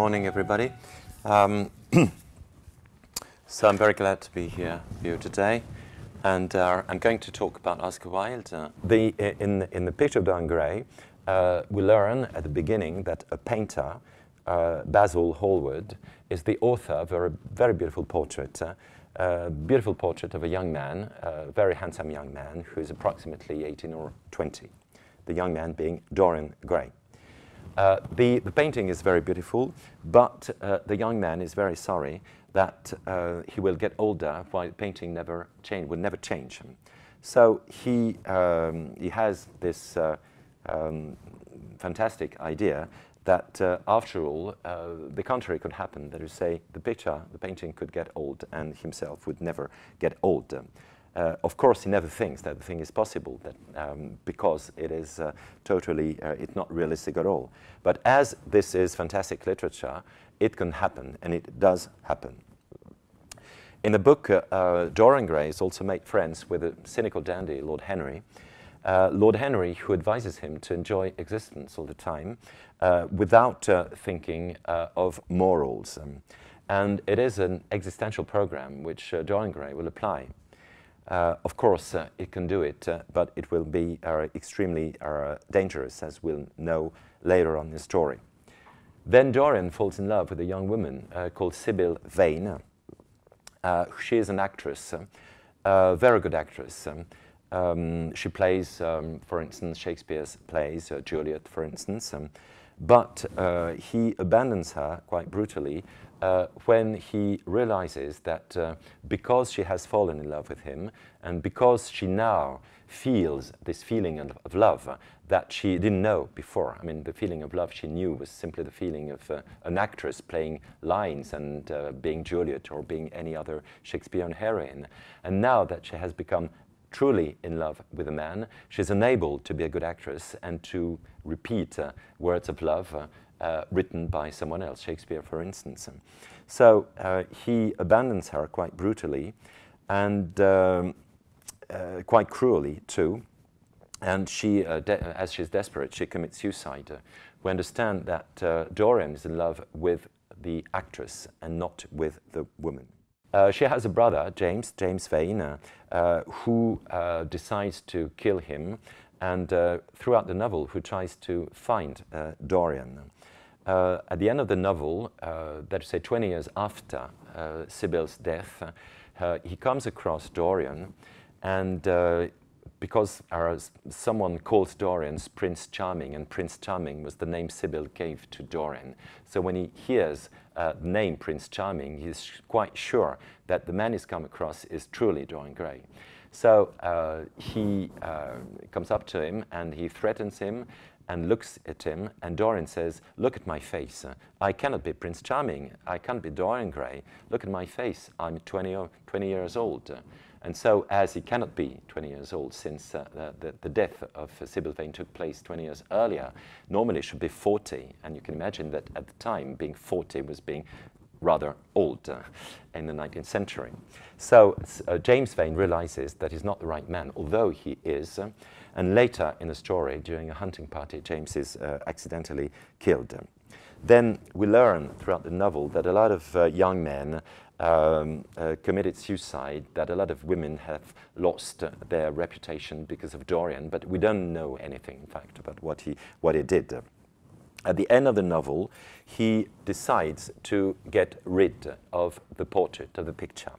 morning, everybody. So I'm very glad to be here with you today, and I'm going to talk about Oscar Wilde. In the picture of Dorian Gray, we learn at the beginning that a painter, Basil Hallward, is the author of a very beautiful portrait of a young man, a very handsome young man who is approximately 18 or 20, the young man being Dorian Gray. The painting is very beautiful, but the young man is very sorry that he will get older while the painting will never change. So he has this fantastic idea that after all, the contrary could happen. That is to say, the painting could get old and himself would never get old. Of course, he never thinks that the thing is possible, because it is it's not realistic at all. But as this is fantastic literature, it can happen, and it does happen. In the book, Dorian Gray has also made friends with a cynical dandy, Lord Henry. Lord Henry, who advises him to enjoy existence all the time without thinking of morals. And it is an existential program which Dorian Gray will apply. Of course, it can do it, but it will be extremely dangerous, as we'll know later on in the story. Then Dorian falls in love with a young woman called Sybil Vane. She is an actress, a very good actress. She plays, for instance, Shakespeare's plays, Juliet, for instance, but he abandons her quite brutally when he realizes that because she has fallen in love with him, and because she now feels this feeling of love that she didn't know before. I mean, the feeling of love she knew was simply the feeling of an actress playing lines and being Juliet or being any other Shakespearean heroine. And now that she has become truly in love with a man, she's unable to be a good actress and to repeat words of love written by someone else, Shakespeare, for instance. So he abandons her quite brutally and quite cruelly too. And she, as she's desperate, she commits suicide. We understand that Dorian is in love with the actress and not with the woman. She has a brother, James Vane, who decides to kill him, and throughout the novel, who tries to find Dorian. At the end of the novel, that is, say, 20 years after Sybil's death, he comes across Dorian, and because someone calls Dorian Prince Charming, and Prince Charming was the name Sybil gave to Dorian. So when he hears the name Prince Charming, he's quite sure that the man he's come across is truly Dorian Gray. So he comes up to him and he threatens him and looks at him, and Dorian says, "Look at my face. I cannot be Prince Charming. I can't be Dorian Gray. Look at my face. I'm 20 years old." And so, as he cannot be 20 years old, since the death of Sybil Vane took place 20 years earlier, normally it should be 40. And you can imagine that at the time, being 40 was being rather old in the 19th century. So James Vane realizes that he's not the right man, although he is. And later in the story, during a hunting party, James is accidentally killed. Then we learn throughout the novel that a lot of young men committed suicide, that a lot of women have lost their reputation because of Dorian, but we don't know anything, in fact, about what he did. At the end of the novel, he decides to get rid of the portrait, of the picture,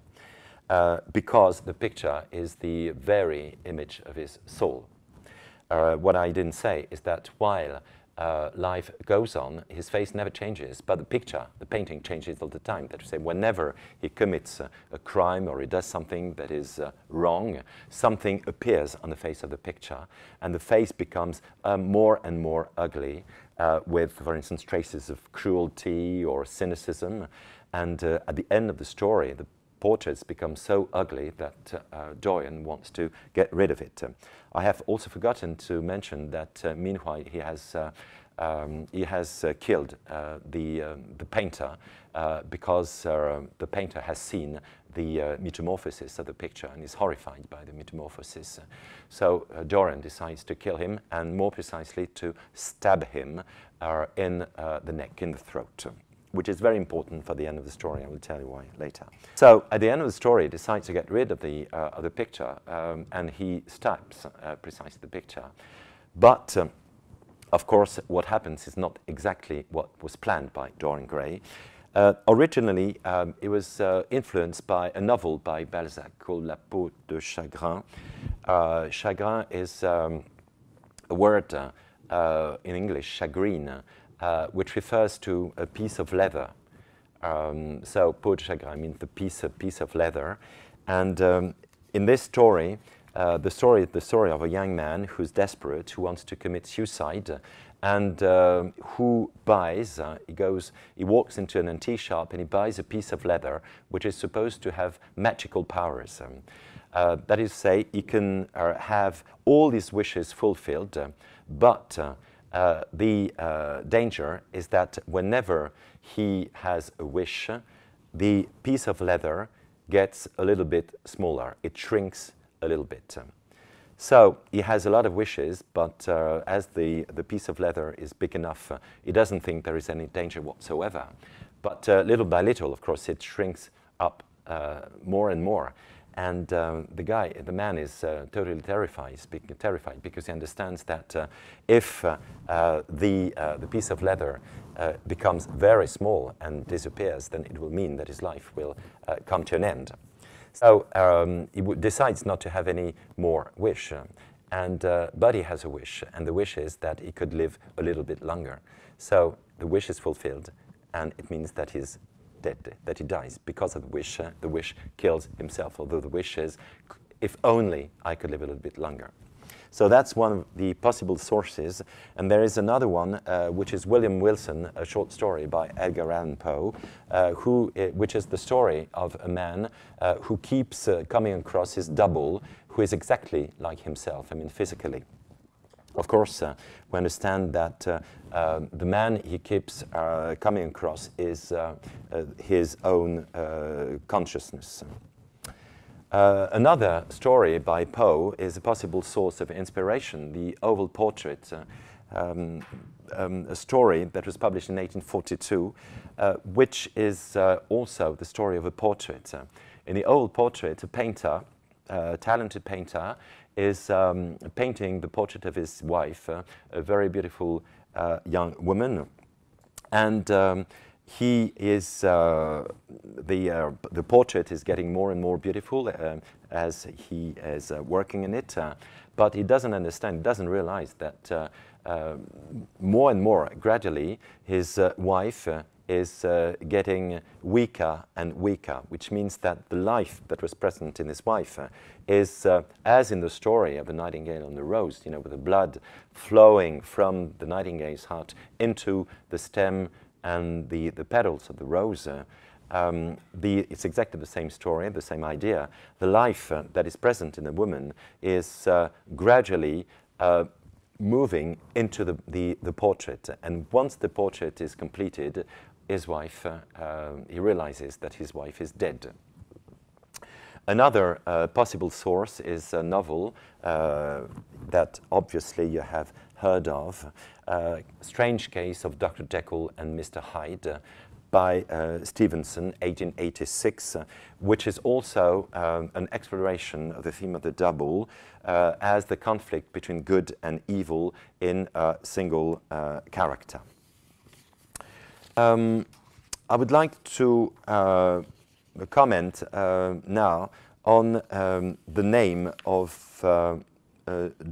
because the picture is the very image of his soul. What I didn't say is that while life goes on, his face never changes, but the painting changes all the time. That is to say, whenever he commits a crime or he does something that is wrong, something appears on the face of the picture, and the face becomes more and more ugly, with, for instance, traces of cruelty or cynicism. And at the end of the story, the portraits become so ugly that Dorian wants to get rid of it. I have also forgotten to mention that meanwhile he has killed the painter because the painter has seen the metamorphosis of the picture and is horrified by the metamorphosis. So Dorian decides to kill him, and more precisely to stab him in the neck, in the throat. which is very important for the end of the story. I will tell you why later. So at the end of the story, he decides to get rid of the picture, and he stamps precisely the picture. But of course, what happens is not exactly what was planned by Dorian Gray. Originally, it was influenced by a novel by Balzac called La peau de chagrin. Chagrin is a word in English, chagrine, which refers to a piece of leather. So peau de chagrin means the piece of leather. And in this story, the story of a young man who's desperate, who wants to commit suicide, and who buys, he walks into an antique shop and he buys a piece of leather which is supposed to have magical powers. That is to say, he can have all his wishes fulfilled, but the danger is that whenever he has a wish, the piece of leather gets a little bit smaller. It shrinks a little bit. So he has a lot of wishes, but as the piece of leather is big enough, he doesn't think there is any danger whatsoever. But little by little, of course, it shrinks up more and more. And the man is totally terrified because he understands that if the piece of leather becomes very small and disappears, then it will mean that his life will come to an end. So he decides not to have any more wish, but he has a wish, and the wish is that he could live a little bit longer. So the wish is fulfilled, and it means that he's dead, that he dies because of the wish kills himself, although the wish is, if only I could live a little bit longer. So that's one of the possible sources. And there is another one, which is William Wilson, a short story by Edgar Allan Poe, which is the story of a man who keeps coming across his double, who is exactly like himself, I mean, physically. Of course, we understand that the man he keeps coming across is his own consciousness. Another story by Poe is a possible source of inspiration, The Oval Portrait, a story that was published in 1842, which is also the story of a portrait. In The Oval Portrait, a painter, a talented painter, is painting the portrait of his wife, a very beautiful young woman, and he is the portrait is getting more and more beautiful as he is working in it, but he doesn't understand, he doesn't realize that more and more gradually his wife is getting weaker and weaker, which means that the life that was present in his wife is, as in the story of the nightingale and the rose, you know, with the blood flowing from the nightingale's heart into the stem and the petals of the rose. It's exactly the same story, the same idea. The life that is present in a woman is gradually moving into the portrait. And once the portrait is completed, his wife, he realizes that his wife is dead. Another possible source is a novel that obviously you have heard of, Strange Case of Dr. Jekyll and Mr. Hyde by Stevenson, 1886, which is also an exploration of the theme of the double as the conflict between good and evil in a single character. I would like to comment now on the name of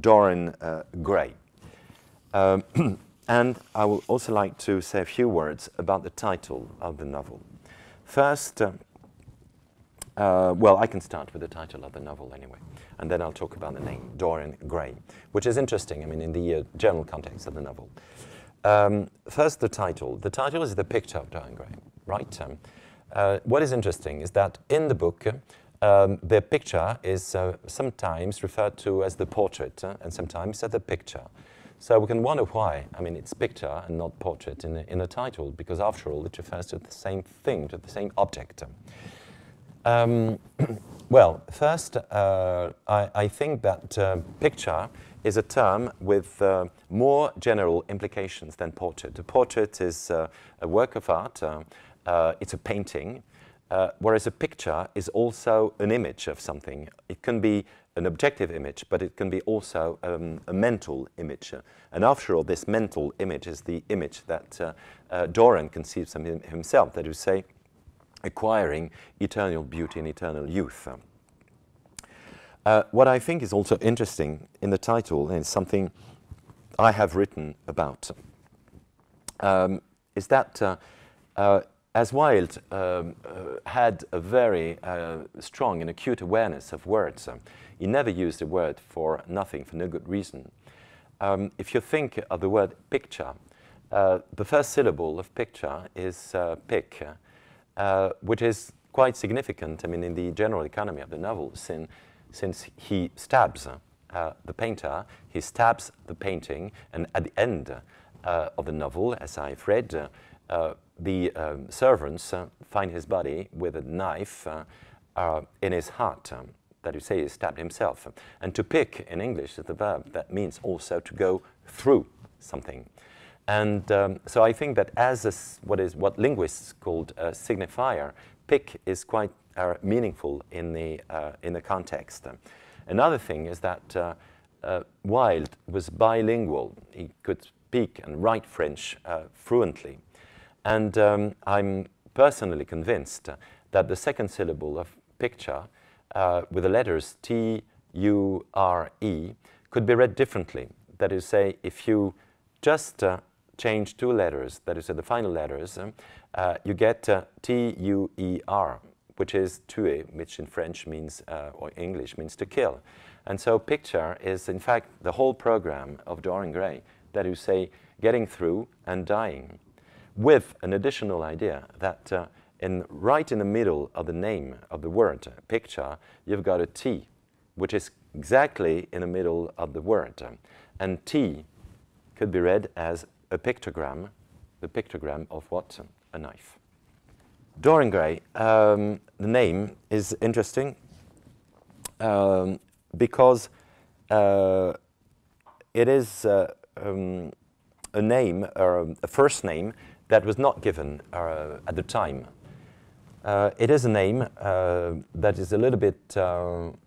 Dorian Gray. And I would also like to say a few words about the title of the novel. First, well, I can start with the title of the novel anyway, and then I'll talk about the name, Dorian Gray, which is interesting, I mean, in the general context of the novel. First, the title. The title is The Picture of Dorian Gray, right? What is interesting is that in the book, the picture is sometimes referred to as the portrait and sometimes as the picture. So we can wonder why. I mean, it's picture and not portrait in the title, because after all, it refers to the same thing, to the same object. Well, first, I think that picture is a term with more general implications than portrait. A portrait is a work of art, it's a painting, whereas a picture is also an image of something. It can be an objective image, but it can be also a mental image. And after all, this mental image is the image that Dorian conceives of himself, that is to say, acquiring eternal beauty and eternal youth. What I think is also interesting in the title, and something I have written about, is that as Wilde had a very strong and acute awareness of words, he never used a word for nothing, for no good reason. If you think of the word picture, the first syllable of picture is pic, which is quite significant, I mean, in the general economy of the novel, since he stabs the painter, he stabs the painting, and at the end of the novel, as I've read, the servants find his body with a knife in his heart. That is to say, he stabbed himself. And to pick in English is the verb that means also to go through something. And so I think that as what linguists called a signifier, pick is quite meaningful in the context. Another thing is that Wilde was bilingual. He could speak and write French fluently. And I'm personally convinced that the second syllable of picture with the letters T, U, R, E could be read differently. That is to say, if you just change two letters, that is the final letters, you get T, U, E, R, which is tuer, which in French means, or English means to kill. And so picture is in fact the whole program of Dorian Gray, that is to say, getting through and dying, with an additional idea that right in the middle of the name of the word picture, you've got a T, which is exactly in the middle of the word. And T could be read as a pictogram, the pictogram of what? A knife. Dorian Gray, the name is interesting because it is a name, or a first name, that was not given at the time. It is a name that is a little bit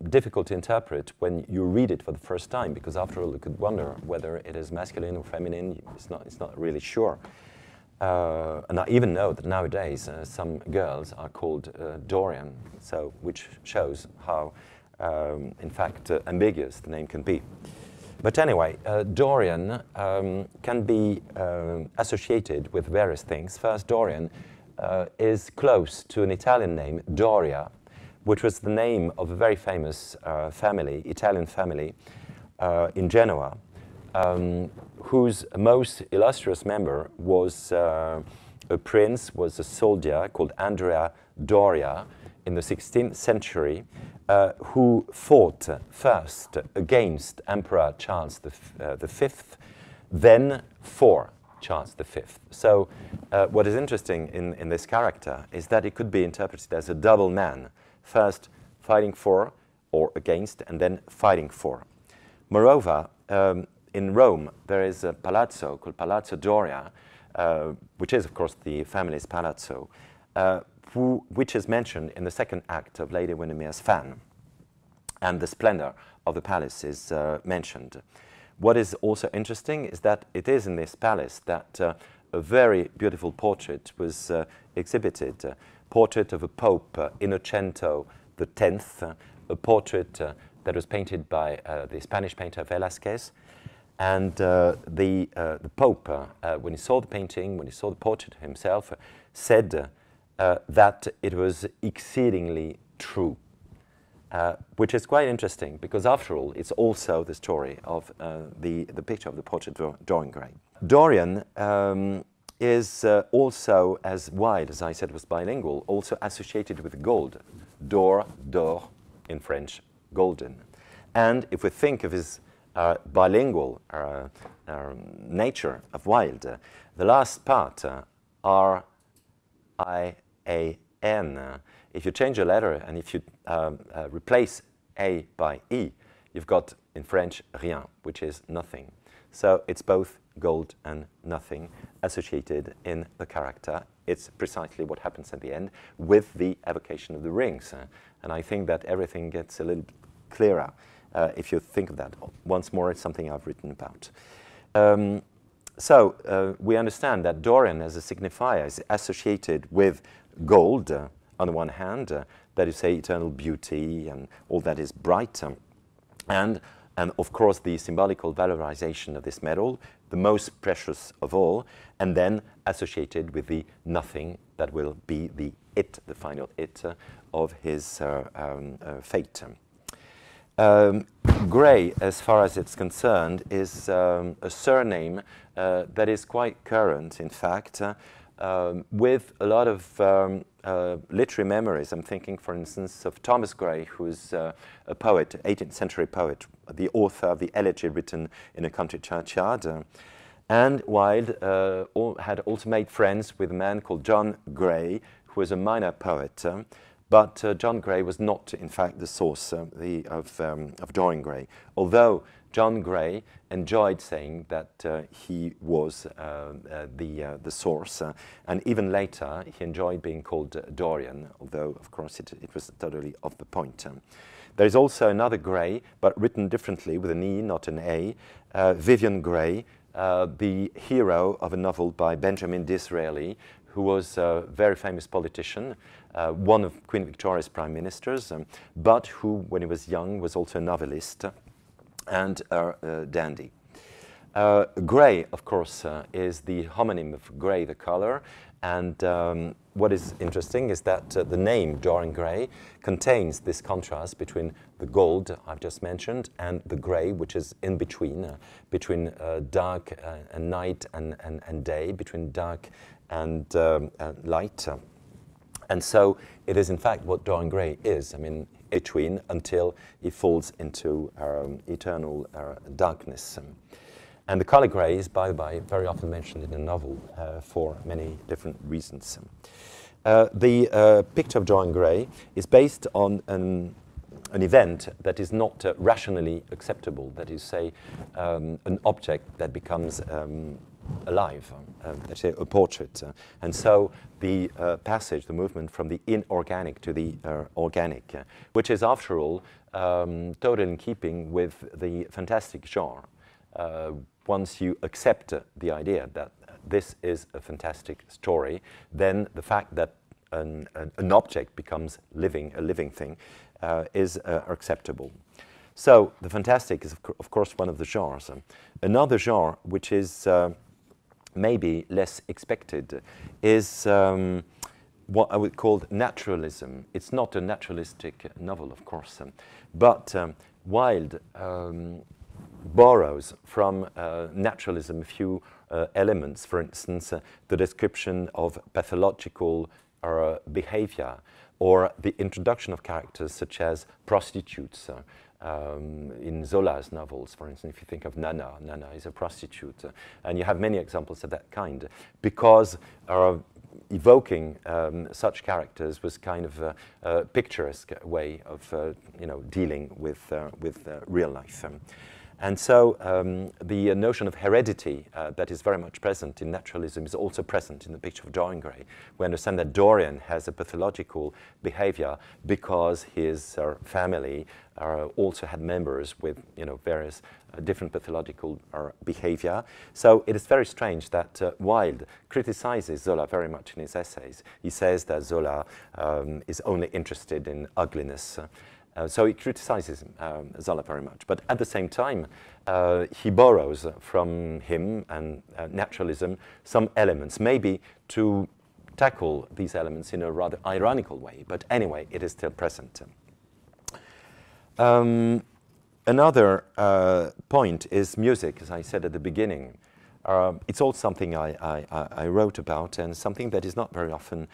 difficult to interpret when you read it for the first time, because after all, you could wonder whether it is masculine or feminine. It's not really sure. And I even know that nowadays some girls are called Dorian, so which shows how, in fact, ambiguous the name can be. But anyway, Dorian can be associated with various things. First, Dorian is close to an Italian name, Doria, which was the name of a very famous family, Italian family in Genoa, whose most illustrious member was a prince, was a soldier called Andrea Doria in the 16th century, who fought first against Emperor Charles V, then for Charles V. So what is interesting in this character is that it could be interpreted as a double man, first fighting for or against, and then fighting for. Moreover, in Rome, there is a palazzo called Palazzo Doria, which is, of course, the family's palazzo, which is mentioned in the second act of Lady Windermere's Fan, and the splendor of the palace is mentioned. What is also interesting is that it is in this palace that a very beautiful portrait was exhibited, a portrait of a Pope, Innocento X, a portrait that was painted by the Spanish painter Velázquez. And the Pope, when he saw the painting, when he saw the portrait himself, said that it was exceedingly true, which is quite interesting because, after all, it's also the story of the picture of the portrait of Dorian Gray. Dorian is also, as Wilde, as I said, was bilingual, also associated with gold. D'or in French, golden. And if we think of his bilingual nature of Wilde, the last part, R-I-A-N, if you change a letter and if you replace A by E, you've got in French rien, which is nothing. So it's both gold and nothing associated in the character. It's precisely what happens at the end with the evocation of the rings. And I think that everything gets a little clearer if you think of that. Once more, it's something I've written about. So we understand that Dorian as a signifier is associated with gold on the one hand, that is, say, eternal beauty and all that is bright, and of course the symbolical valorization of this metal, the most precious of all, and then associated with the nothing that will be the it, the final it of his fate. Gray, as far as it's concerned, is a surname that is quite current, in fact, with a lot of literary memories. I'm thinking, for instance, of Thomas Gray, who's a poet, 18th century poet, the author of the elegy written in a country churchyard. And Wilde had also made friends with a man called John Gray, who was a minor poet. But John Gray was not, in fact, the source of Dorian Gray, although John Gray enjoyed saying that he was the source, and even later he enjoyed being called Dorian, although, of course, it was totally off the point. There is also another Gray, but written differently with an E, not an A, Vivian Gray, the hero of a novel by Benjamin Disraeli, who was a very famous politician, one of Queen Victoria's prime ministers, but who, when he was young, was also a novelist and a dandy. Gray, of course, is the homonym of Gray, the color, and what is interesting is that the name Dorian Gray contains this contrast between the gold I've just mentioned and the gray, which is in between, between dark and night and day, between dark and light. And so it is, in fact, what Dorian Gray is, I mean, between, until he falls into eternal darkness. And the color gray is, by the by, very often mentioned in a novel for many different reasons. The picture of Dorian Gray is based on an event that is not rationally acceptable, that is, say, an object that becomes alive, let's say a portrait. And so the passage, the movement from the inorganic to the organic, which is, after all, totally in keeping with the fantastic genre. Once you accept the idea that this is a fantastic story, then the fact that an object becomes living, a living thing, is acceptable. So the fantastic is, of course, one of the genres. Another genre, which is maybe less expected, is what I would call naturalism. It's not a naturalistic novel, of course, but Wilde borrows from naturalism a few elements. For instance, the description of pathological behavior, or the introduction of characters such as prostitutes. In Zola's novels, for instance, if you think of Nana, Nana is a prostitute, and you have many examples of that kind, because evoking such characters was kind of a picturesque way of dealing with real life. And so the notion of heredity that is very much present in naturalism is also present in the picture of Dorian Gray. We understand that Dorian has a pathological behavior because his family also had members with various different pathological behavior. So it is very strange that Wilde criticizes Zola very much in his essays. He says that Zola is only interested in ugliness. So he criticizes Zola very much. But at the same time, he borrows from him and naturalism some elements, maybe to tackle these elements in a rather ironical way. But anyway, it is still present. Another point is music, as I said at the beginning. It's also something I wrote about, and something that is not very often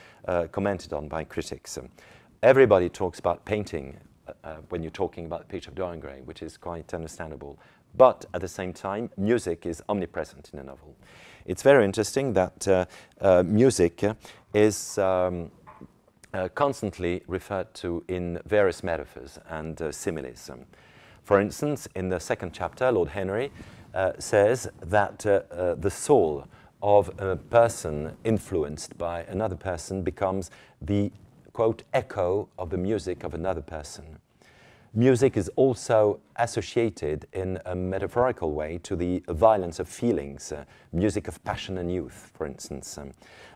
commented on by critics. Everybody talks about painting when you're talking about the picture of Dorian Gray, which is quite understandable. But at the same time, music is omnipresent in a novel. It's very interesting that music is constantly referred to in various metaphors and similes. For instance, in the second chapter, Lord Henry says that the soul of a person influenced by another person becomes the, quote, echo of the music of another person. Music is also associated in a metaphorical way to the violence of feelings, music of passion and youth, for instance.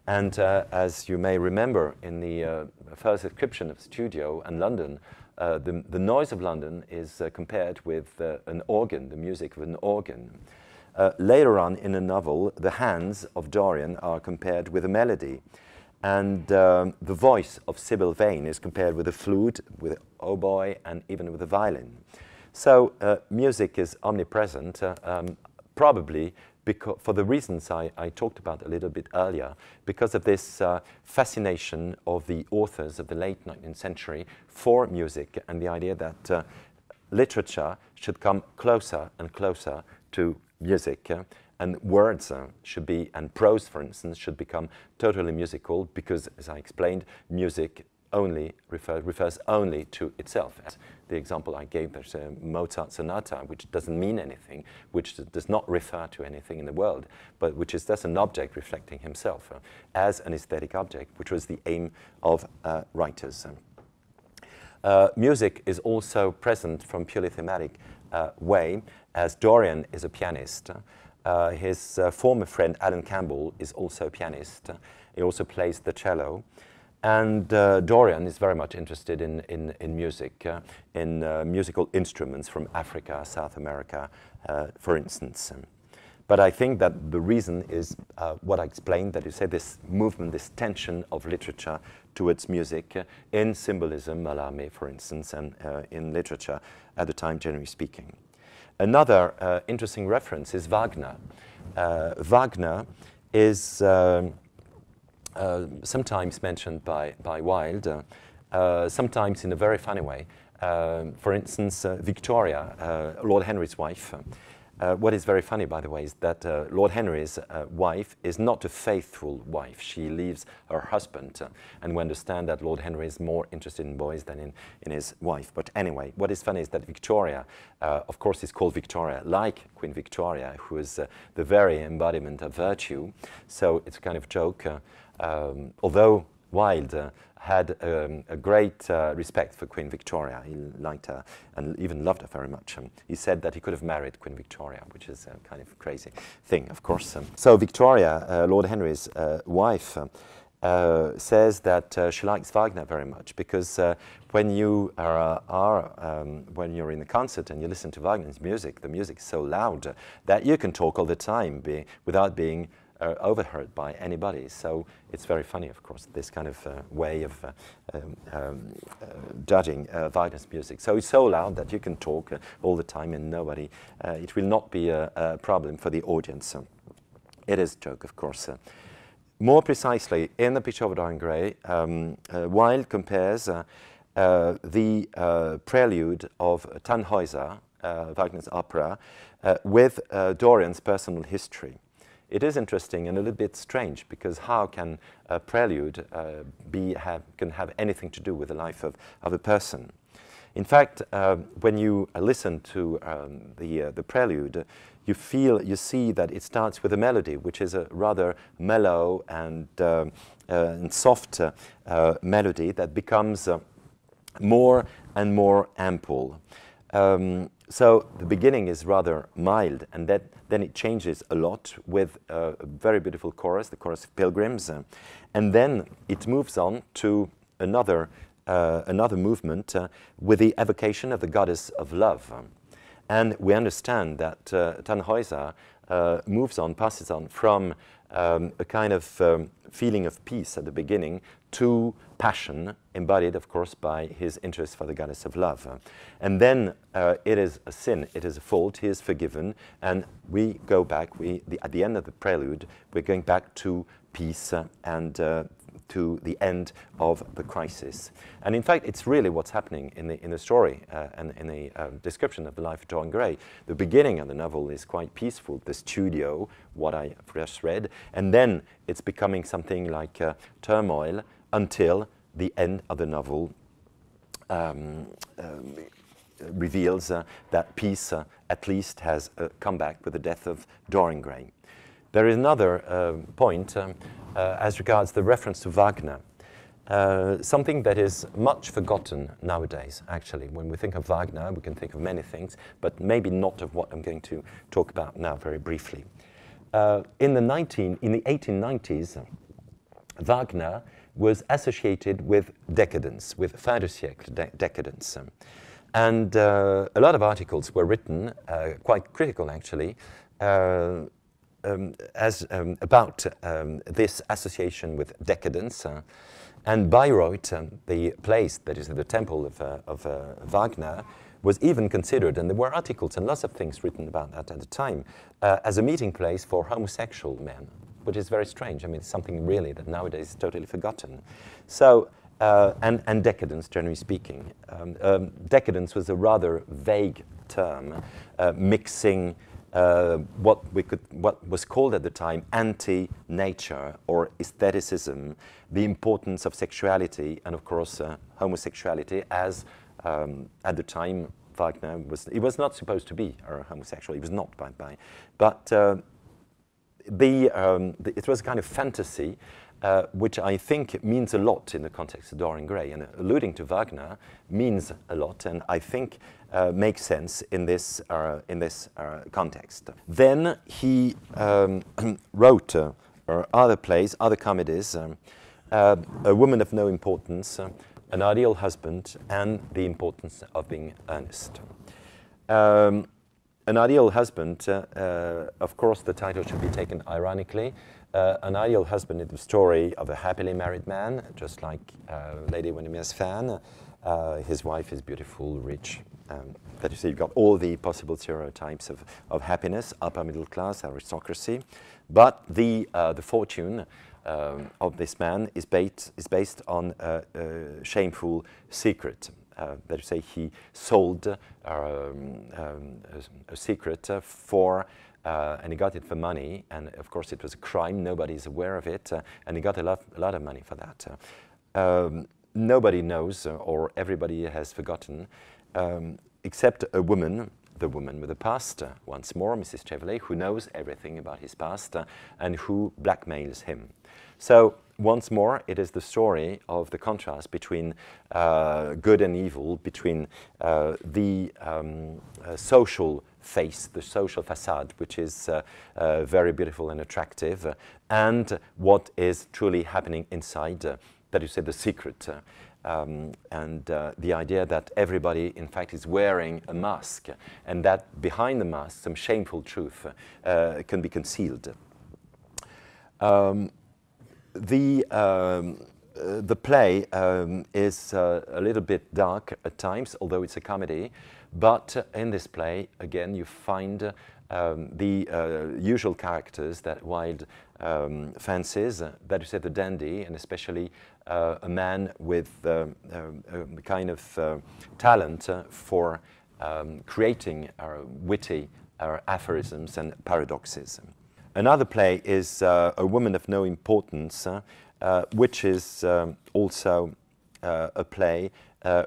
And as you may remember in the first description of studio and London, the noise of London is compared with an organ, the music of an organ. Later on in a novel, the hands of Dorian are compared with a melody. And the voice of Sybil Vane is compared with a flute, with an oboe, and even with a violin. So music is omnipresent, probably for the reasons I talked about a little bit earlier, because of this fascination of the authors of the late 19th century for music and the idea that literature should come closer and closer to music. And words should be, and prose, for instance, should become totally musical because, as I explained, music only refers only to itself. As the example I gave, there's a Mozart sonata, which doesn't mean anything, which does not refer to anything in the world, but which is just an object reflecting himself as an aesthetic object, which was the aim of writers. Music is also present from purely thematic way, as Dorian is a pianist. His former friend Alan Campbell is also a pianist. He also plays the cello. And Dorian is very much interested in music, in musical instruments from Africa, South America, for instance. But I think that the reason is what I explained, that you say this movement, this tension of literature towards music in symbolism, Mallarmé, for instance, and in literature at the time, generally speaking. Another interesting reference is Wagner. Wagner is sometimes mentioned by Wilde, sometimes in a very funny way. For instance, Victoria, Lord Henry's wife. What is very funny, by the way, is that Lord Henry's wife is not a faithful wife. She leaves her husband, and we understand that Lord Henry is more interested in boys than in his wife. But anyway, what is funny is that Victoria, of course, is called Victoria, like Queen Victoria, who is the very embodiment of virtue. So it's a kind of joke, although Wilde had a great respect for Queen Victoria. He liked her and even loved her very much. He said that he could have married Queen Victoria, which is a kind of crazy thing, of course. So Victoria, Lord Henry's wife, says that she likes Wagner very much because when you when you're in a concert and you listen to Wagner's music, the music is so loud that you can talk all the time without being overheard by anybody. So it's very funny, of course, this kind of way of judging Wagner's music. So it's so loud that you can talk all the time and nobody, it will not be a problem for the audience. It is a joke, of course. More precisely, in The Picture of Dorian Gray, Wilde compares the prelude of Tannhäuser, Wagner's opera, with Dorian's personal history. It is interesting and a little bit strange because how can a prelude can have anything to do with the life of a person? In fact, when you listen to the prelude, you see that it starts with a melody, which is a rather mellow and soft melody that becomes more and more ample. So the beginning is rather mild, and then it changes a lot with a very beautiful chorus, the chorus of Pilgrims, and then it moves on to another movement with the evocation of the goddess of love. And we understand that Tannhäuser passes on from a kind of feeling of peace at the beginning to passion, embodied, of course, by his interest for the goddess of love. And then it is a sin, it is a fault, he is forgiven, and we go back, at the end of the prelude, we're going back to peace and to the end of the crisis. And in fact, it's really what's happening in the story and in the description of the life of Dorian Gray. The beginning of the novel is quite peaceful, the studio, what I just read, and then it's becoming something like turmoil until the end of the novel reveals that peace at least has come back with the death of Dorian Gray. There is another point as regards the reference to Wagner. Something that is much forgotten nowadays, actually. When we think of Wagner, we can think of many things, but maybe not of what I'm going to talk about now very briefly. In the 1890s, Wagner was associated with decadence, with fin de siècle decadence. And a lot of articles were written, quite critical actually, about this association with decadence. And Bayreuth, the place that is the temple of Wagner, was even considered, and there were articles and lots of things written about that at the time, as a meeting place for homosexual men, which is very strange. I mean, it's something really that nowadays is totally forgotten. So, and decadence, generally speaking. Decadence was a rather vague term, mixing what was called at the time anti-nature or aestheticism, the importance of sexuality, and of course homosexuality, as at the time Wagner he was not supposed to be a homosexual. He was not but it was a kind of fantasy which I think means a lot in the context of Dorian Gray, and alluding to Wagner means a lot, and I think makes sense in this context. Then he wrote other plays, other comedies, A Woman of No Importance, An Ideal Husband, and The Importance of Being Earnest. An Ideal Husband, of course, the title should be taken ironically. An Ideal Husband is the story of a happily married man, just like Lady Windermere's fan. His wife is beautiful, rich. That you see, you've got all the possible stereotypes of happiness, upper middle class, aristocracy. But the fortune of this man is based on a shameful secret. That is to say, he sold a secret and he got it for money, and of course it was a crime, nobody is aware of it, and he got a lot of money for that. Nobody knows, or everybody has forgotten, except a woman, the woman with the past, once more, Mrs. Chevrolet, who knows everything about his past and who blackmails him. So once more, it is the story of the contrast between good and evil, between the social face, the social facade, which is very beautiful and attractive, and what is truly happening inside, that is, the secret. And the idea that everybody, in fact, is wearing a mask, and that behind the mask, some shameful truth can be concealed. The play is a little bit dark at times, although it's a comedy. But in this play, again, you find the usual characters that Wilde fancies, that is, the dandy, and especially a man with a kind of talent for creating witty aphorisms and paradoxes. Another play is A Woman of No Importance, which is also a play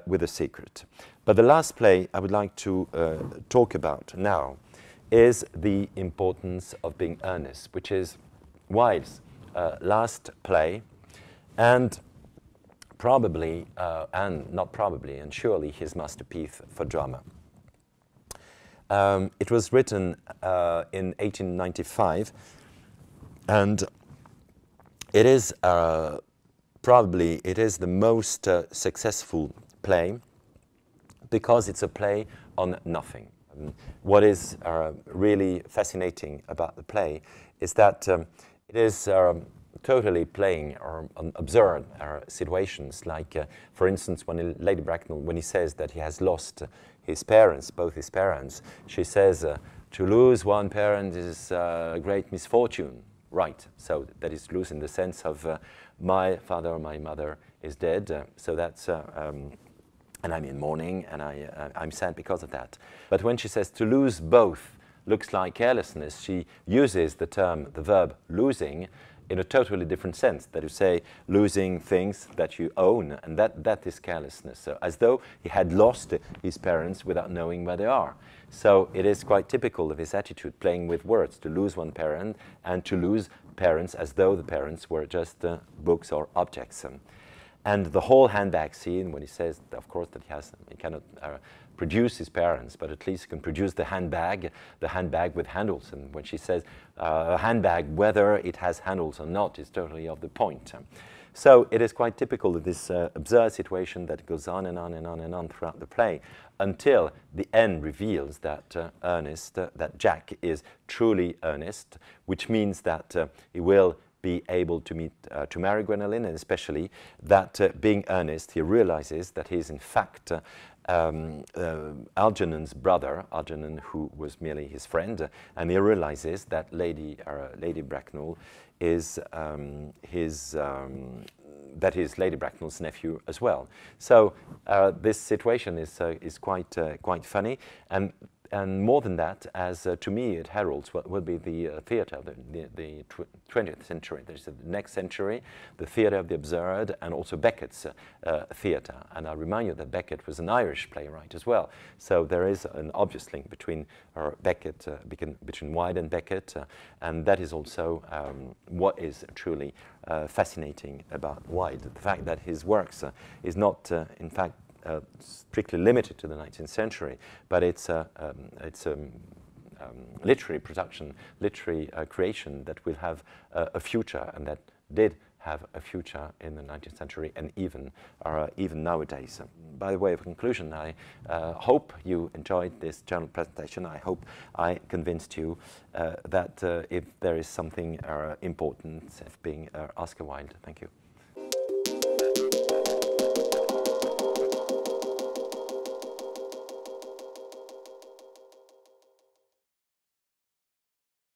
with a secret. But the last play I would like to talk about now is The Importance of Being Earnest, which is Wilde's last play, and probably, and not probably, and surely his masterpiece for drama. It was written in 1895, and it is probably the most successful play because it's a play on nothing. What is really fascinating about the play is that it is totally playing on absurd situations, like, for instance, when Lady Bracknell, when he says that he has lost his parents, both his parents, she says, to lose one parent is a great misfortune. Right, so that is lose in the sense of my father or my mother is dead, so that's, and I'm in mourning, and I'm sad because of that. But when she says to lose both looks like carelessness, she uses the verb losing in a totally different sense, that is to say, losing things that you own, and that is carelessness. So as though he had lost his parents without knowing where they are. So it is quite typical of his attitude, playing with words, to lose one parent and to lose parents as though the parents were just books or objects. And the whole handbag scene, when he says, of course, that he cannot produce his parents, but at least he can produce the handbag with handles. And when she says a handbag, whether it has handles or not, is totally off the point. So it is quite typical of this absurd situation that goes on and on and on and on throughout the play, until the end reveals that Earnest, that Jack is truly Earnest, which means that he will be able to marry Gwendoline, and especially that being Earnest, he realizes that he is in fact Algernon's brother, Algernon, who was merely his friend, and he realizes that Lady Bracknell is that is Lady Bracknell's nephew as well. So this situation is quite funny, and more than that, as to me, it heralds what will be the theatre of the 20th century. There's the next century, the theatre of the absurd, and also Beckett's theatre. And I remind you that Beckett was an Irish playwright as well. So there is an obvious link between Beckett, between Wilde and Beckett, and that is also what is truly fascinating about Wilde. The fact that his works is not, in fact, strictly limited to the 19th century, but it's a literary production, literary creation that will have a future, and that did have a future in the 19th century, and even nowadays. By the way of conclusion, I hope you enjoyed this journal presentation. I hope I convinced you that if there is something important of being Oscar Wilde. Thank you.